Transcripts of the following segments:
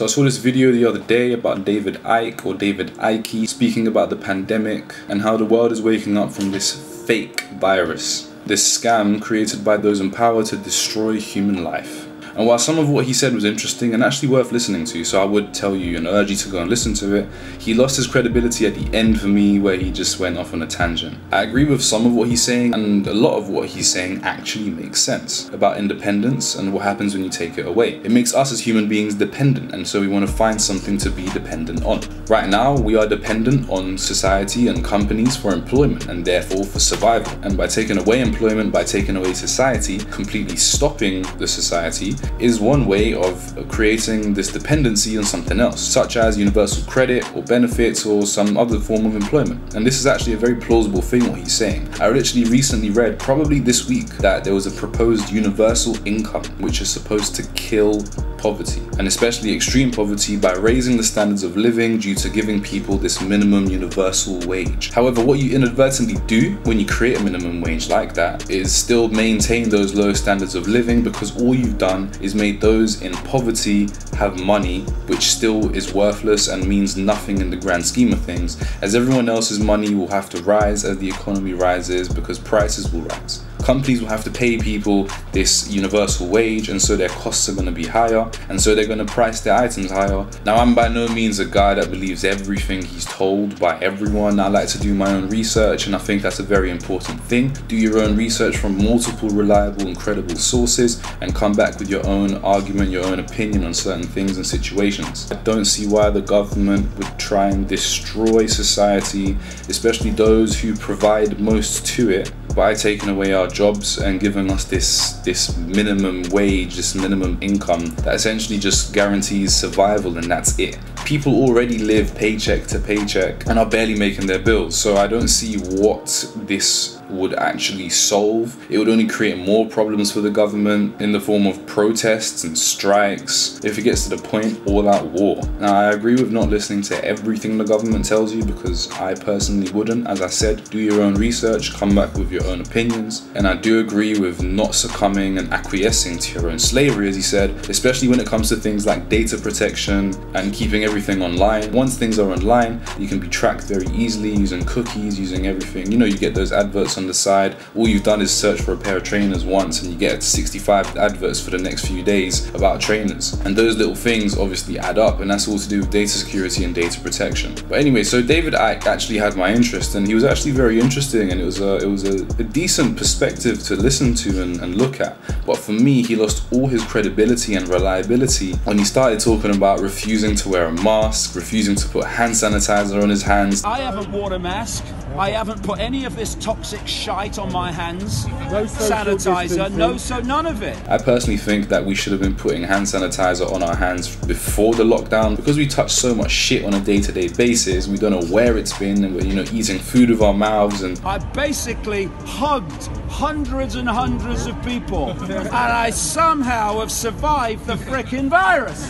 So I saw this video the other day about David Icke speaking about the pandemic and how the world is waking up from this fake virus, this scam created by those in power to destroy human life. And while some of what he said was interesting and actually worth listening to, so I would tell you and urge you to go and listen to it, he lost his credibility at the end for me, where he just went off on a tangent. I agree with some of what he's saying, and a lot of what he's saying actually makes sense about independence and what happens when you take it away. It makes us as human beings dependent, and so we want to find something to be dependent on. Right now, we are dependent on society and companies for employment and therefore for survival. And by taking away employment, by taking away society, completely stopping the society, is one way of creating this dependency on something else, such as universal credit or benefits or some other form of employment. And this is actually a very plausible thing what he's saying. I literally recently read, probably this week, that there was a proposed universal income which is supposed to kill poverty, and especially extreme poverty, by raising the standards of living due to giving people this minimum universal wage. However, what you inadvertently do when you create a minimum wage like that is still maintain those low standards of living, because all you've done is made those in poverty have money which still is worthless and means nothing in the grand scheme of things, as everyone else's money will have to rise as the economy rises, because prices will rise. Companies will have to pay people this universal wage, and so their costs are going to be higher, and so they're going to price their items higher. Now, I'm by no means a guy that believes everything he's told by everyone. I like to do my own research, and I think that's a very important thing. Do your own research from multiple reliable and credible sources and come back with your own argument, your own opinion on certain things and situations. I don't see why the government would try and destroy society, especially those who provide most to it, by taking away our jobs and giving us this minimum wage, this minimum income that essentially just guarantees survival, and that's it. People already live paycheck to paycheck and are barely making their bills, so I don't see what this would actually solve. It would only create more problems for the government in the form of protests and strikes. If it gets to the point, all-out war. Now, I agree with not listening to everything the government tells you, because I personally wouldn't. As I said, do your own research, come back with your own opinions. And I do agree with not succumbing and acquiescing to your own slavery, as he said, especially when it comes to things like data protection and keeping everything online. Once things are online, you can be tracked very easily using cookies, using everything. You know, you get those adverts on the side. All you've done is search for a pair of trainers once and you get 65 adverts for the next few days about trainers. And those little things obviously add up, and that's all to do with data security and data protection. But anyway, so David Icke actually had my interest, and he was actually very interesting, and it was a decent perspective to listen to and look at. But for me, he lost all his credibility and reliability when he started talking about refusing to wear a mask, refusing to put hand sanitizer on his hands. I haven't worn a mask. I haven't put any of this toxic shite on my hands. No sanitizer, no, so none of it. I personally think that we should have been putting hand sanitizer on our hands before the lockdown, because we touch so much shit on a day-to-day basis. We don't know where it's been, and we're, you know, eating food with our mouths. And I basically hugged hundreds and hundreds of people, and I somehow have survived the frickin' virus.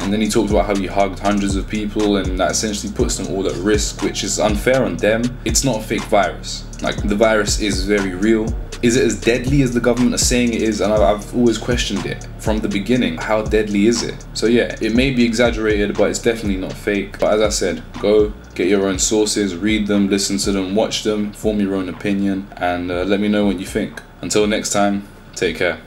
And then he talked about how he hugged hundreds of people, and that essentially puts them all at risk, which is unfair on them. It's not a fake virus. Like, the virus is very real. Is it as deadly as the government are saying it is? And I've always questioned it from the beginning. How deadly is it? So yeah, it may be exaggerated, but it's definitely not fake. But as I said, go get your own sources, read them, listen to them, watch them, form your own opinion, and let me know what you think. Until next time, take care.